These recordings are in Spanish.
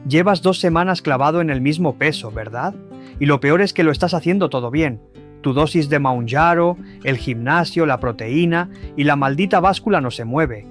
Llevas 2 semanas clavado en el mismo peso, ¿verdad? Y lo peor es que lo estás haciendo todo bien. Tu dosis de Mounjaro, el gimnasio, la proteína y la maldita báscula no se mueve.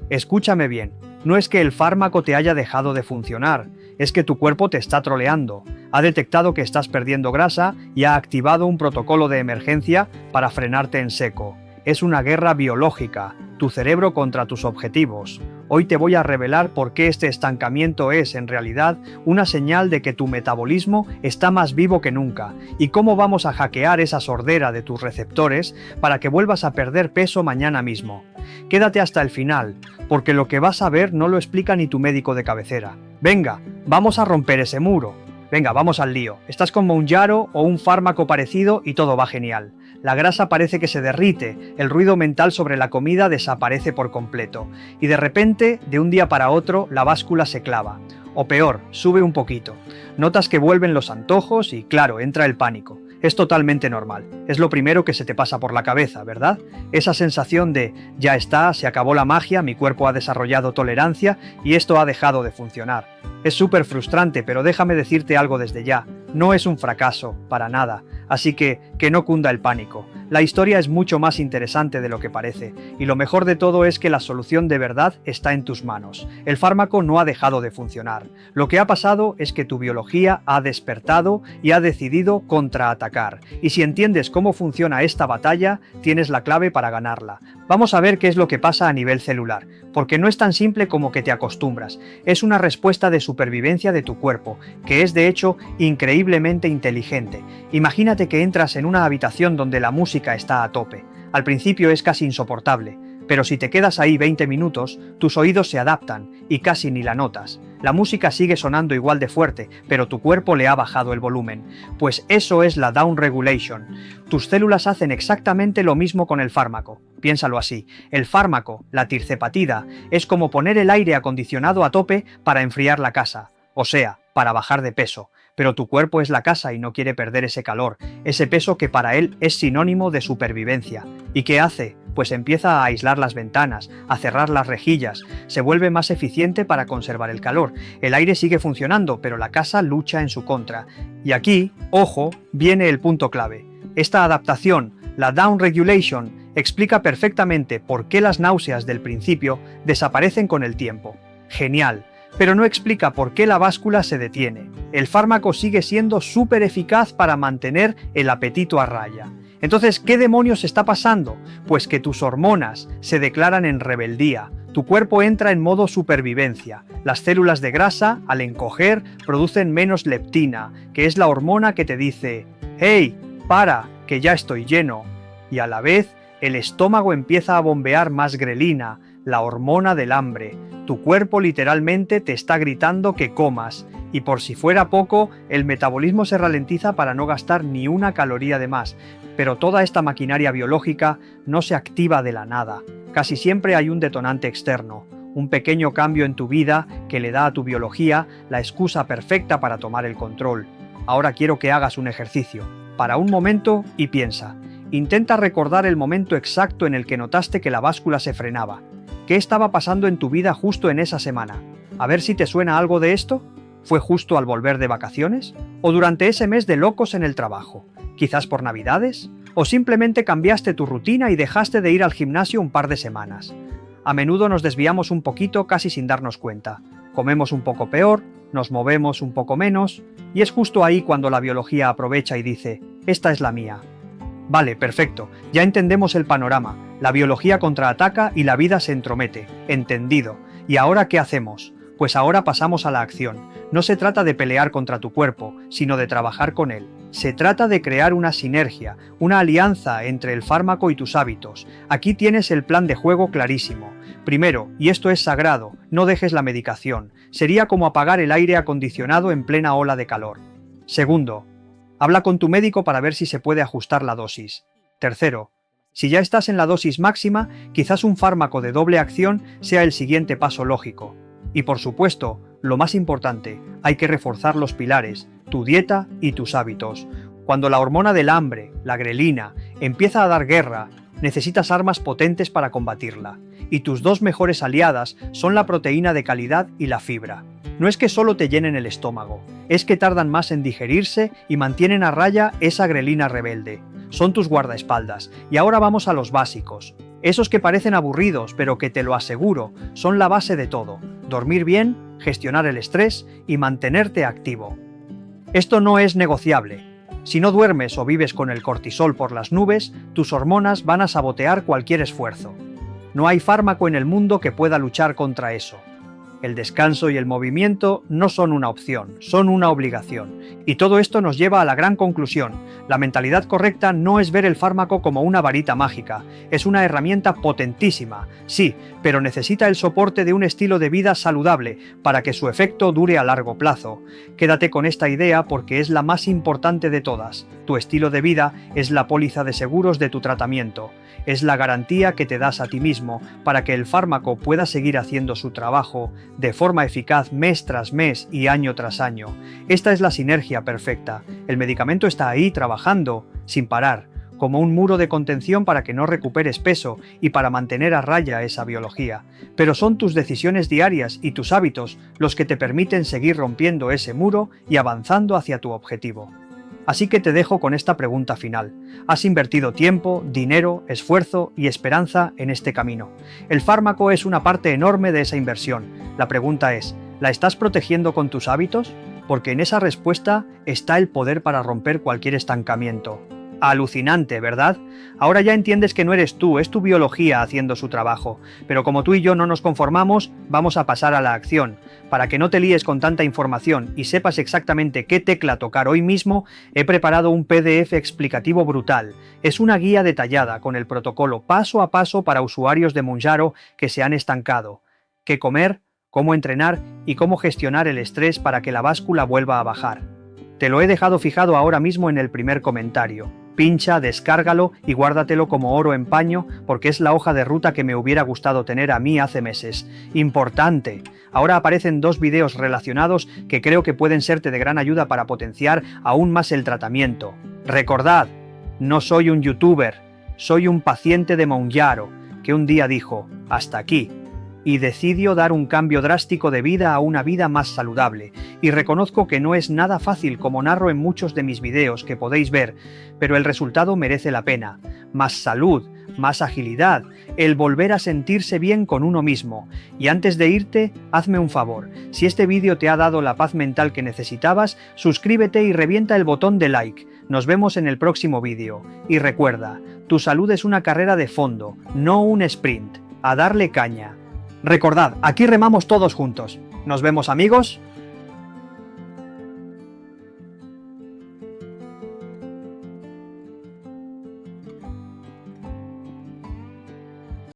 Escúchame bien, no es que el fármaco te haya dejado de funcionar, es que tu cuerpo te está troleando. Ha detectado que estás perdiendo grasa y ha activado un protocolo de emergencia para frenarte en seco. Es una guerra biológica, tu cerebro contra tus objetivos. Hoy te voy a revelar por qué este estancamiento es, en realidad, una señal de que tu metabolismo está más vivo que nunca y cómo vamos a hackear esa sordera de tus receptores para que vuelvas a perder peso mañana mismo. Quédate hasta el final, porque lo que vas a ver no lo explica ni tu médico de cabecera. Venga, vamos a romper ese muro. Venga, vamos al lío. Estás con Mounjaro o un fármaco parecido y todo va genial. La grasa parece que se derrite, el ruido mental sobre la comida desaparece por completo. Y de repente, de un día para otro, la báscula se clava. O peor, sube un poquito. Notas que vuelven los antojos y, claro, entra el pánico. Es totalmente normal. Es lo primero que se te pasa por la cabeza, ¿verdad? Esa sensación de, ya está, se acabó la magia, mi cuerpo ha desarrollado tolerancia y esto ha dejado de funcionar. Es súper frustrante, pero déjame decirte algo desde ya. No es un fracaso, para nada. Así que no cunda el pánico. La historia es mucho más interesante de lo que parece, y lo mejor de todo es que la solución de verdad está en tus manos. El fármaco no ha dejado de funcionar. Lo que ha pasado es que tu biología ha despertado y ha decidido contraatacar. Y si entiendes cómo funciona esta batalla, tienes la clave para ganarla. Vamos a ver qué es lo que pasa a nivel celular, porque no es tan simple como que te acostumbras. Es una respuesta de supervivencia de tu cuerpo, que es de hecho increíblemente inteligente. Imagínate que entras en una habitación donde la música está a tope. Al principio es casi insoportable, pero si te quedas ahí 20 minutos, tus oídos se adaptan y casi ni la notas. La música sigue sonando igual de fuerte, pero tu cuerpo le ha bajado el volumen. Pues eso es la down regulation. Tus células hacen exactamente lo mismo con el fármaco. Piénsalo así. El fármaco, la tirzepatida, es como poner el aire acondicionado a tope para enfriar la casa. O sea, para bajar de peso. Pero tu cuerpo es la casa y no quiere perder ese calor, ese peso que para él es sinónimo de supervivencia. ¿Y qué hace? Pues empieza a aislar las ventanas, a cerrar las rejillas, se vuelve más eficiente para conservar el calor. El aire sigue funcionando, pero la casa lucha en su contra. Y aquí, ojo, viene el punto clave. Esta adaptación, la down regulation, explica perfectamente por qué las náuseas del principio desaparecen con el tiempo. Genial. Pero no explica por qué la báscula se detiene. El fármaco sigue siendo súper eficaz para mantener el apetito a raya. Entonces, ¿qué demonios está pasando? Pues que tus hormonas se declaran en rebeldía. Tu cuerpo entra en modo supervivencia. Las células de grasa, al encoger, producen menos leptina, que es la hormona que te dice «¡Hey, para, que ya estoy lleno!». Y a la vez, el estómago empieza a bombear más grelina, la hormona del hambre. Tu cuerpo literalmente te está gritando que comas, y por si fuera poco, el metabolismo se ralentiza para no gastar ni una caloría de más. Pero toda esta maquinaria biológica no se activa de la nada. Casi siempre hay un detonante externo, un pequeño cambio en tu vida que le da a tu biología la excusa perfecta para tomar el control. Ahora quiero que hagas un ejercicio. Para un momento y piensa. Intenta recordar el momento exacto en el que notaste que la báscula se frenaba. ¿Qué estaba pasando en tu vida justo en esa semana? A ver si te suena algo de esto. ¿Fue justo al volver de vacaciones? ¿O durante ese mes de locos en el trabajo? ¿Quizás por Navidades? ¿O simplemente cambiaste tu rutina y dejaste de ir al gimnasio un par de semanas? A menudo nos desviamos un poquito casi sin darnos cuenta. Comemos un poco peor, nos movemos un poco menos, y es justo ahí cuando la biología aprovecha y dice, esta es la mía. Vale, perfecto, ya entendemos el panorama, la biología contraataca y la vida se entromete, entendido. ¿Y ahora qué hacemos? Pues ahora pasamos a la acción. No se trata de pelear contra tu cuerpo, sino de trabajar con él. Se trata de crear una sinergia, una alianza entre el fármaco y tus hábitos. Aquí tienes el plan de juego clarísimo. Primero, y esto es sagrado, no dejes la medicación. Sería como apagar el aire acondicionado en plena ola de calor. Segundo, habla con tu médico para ver si se puede ajustar la dosis. Tercero, si ya estás en la dosis máxima, quizás un fármaco de doble acción sea el siguiente paso lógico. Y por supuesto, lo más importante, hay que reforzar los pilares, tu dieta y tus hábitos. Cuando la hormona del hambre, la grelina, empieza a dar guerra, necesitas armas potentes para combatirla. Y tus dos mejores aliadas son la proteína de calidad y la fibra. No es que solo te llenen el estómago, es que tardan más en digerirse y mantienen a raya esa grelina rebelde. Son tus guardaespaldas. Y ahora vamos a los básicos. Esos que parecen aburridos, pero que te lo aseguro, son la base de todo. Dormir bien, gestionar el estrés y mantenerte activo. Esto no es negociable. Si no duermes o vives con el cortisol por las nubes, tus hormonas van a sabotear cualquier esfuerzo. No hay fármaco en el mundo que pueda luchar contra eso. El descanso y el movimiento no son una opción, son una obligación. Y todo esto nos lleva a la gran conclusión. La mentalidad correcta no es ver el fármaco como una varita mágica, es una herramienta potentísima, sí, pero necesita el soporte de un estilo de vida saludable para que su efecto dure a largo plazo. Quédate con esta idea porque es la más importante de todas. Tu estilo de vida es la póliza de seguros de tu tratamiento. Es la garantía que te das a ti mismo para que el fármaco pueda seguir haciendo su trabajo de forma eficaz mes tras mes y año tras año. Esta es la sinergia perfecta. El medicamento está ahí trabajando, sin parar, como un muro de contención para que no recuperes peso y para mantener a raya esa biología. Pero son tus decisiones diarias y tus hábitos los que te permiten seguir rompiendo ese muro y avanzando hacia tu objetivo. Así que te dejo con esta pregunta final. Has invertido tiempo, dinero, esfuerzo y esperanza en este camino. El fármaco es una parte enorme de esa inversión. La pregunta es, ¿la estás protegiendo con tus hábitos? Porque en esa respuesta está el poder para romper cualquier estancamiento. Alucinante, ¿verdad? Ahora ya entiendes que no eres tú, es tu biología haciendo su trabajo. Pero como tú y yo no nos conformamos, vamos a pasar a la acción. Para que no te líes con tanta información y sepas exactamente qué tecla tocar hoy mismo, he preparado un PDF explicativo brutal. Es una guía detallada con el protocolo paso a paso para usuarios de Mounjaro que se han estancado. Qué comer, cómo entrenar y cómo gestionar el estrés para que la báscula vuelva a bajar. Te lo he dejado fijado ahora mismo en el primer comentario. Pincha, descárgalo y guárdatelo como oro en paño porque es la hoja de ruta que me hubiera gustado tener a mí hace meses. ¡Importante! Ahora aparecen 2 videos relacionados que creo que pueden serte de gran ayuda para potenciar aún más el tratamiento. Recordad, no soy un youtuber, soy un paciente de Mounjaro que un día dijo, hasta aquí, y decidió dar un cambio drástico de vida a una vida más saludable. Y reconozco que no es nada fácil como narro en muchos de mis videos que podéis ver, pero el resultado merece la pena. Más salud, más agilidad, el volver a sentirse bien con uno mismo. Y antes de irte, hazme un favor. Si este vídeo te ha dado la paz mental que necesitabas, suscríbete y revienta el botón de like. Nos vemos en el próximo vídeo. Y recuerda, tu salud es una carrera de fondo, no un sprint. A darle caña. Recordad, aquí remamos todos juntos. Nos vemos, amigos.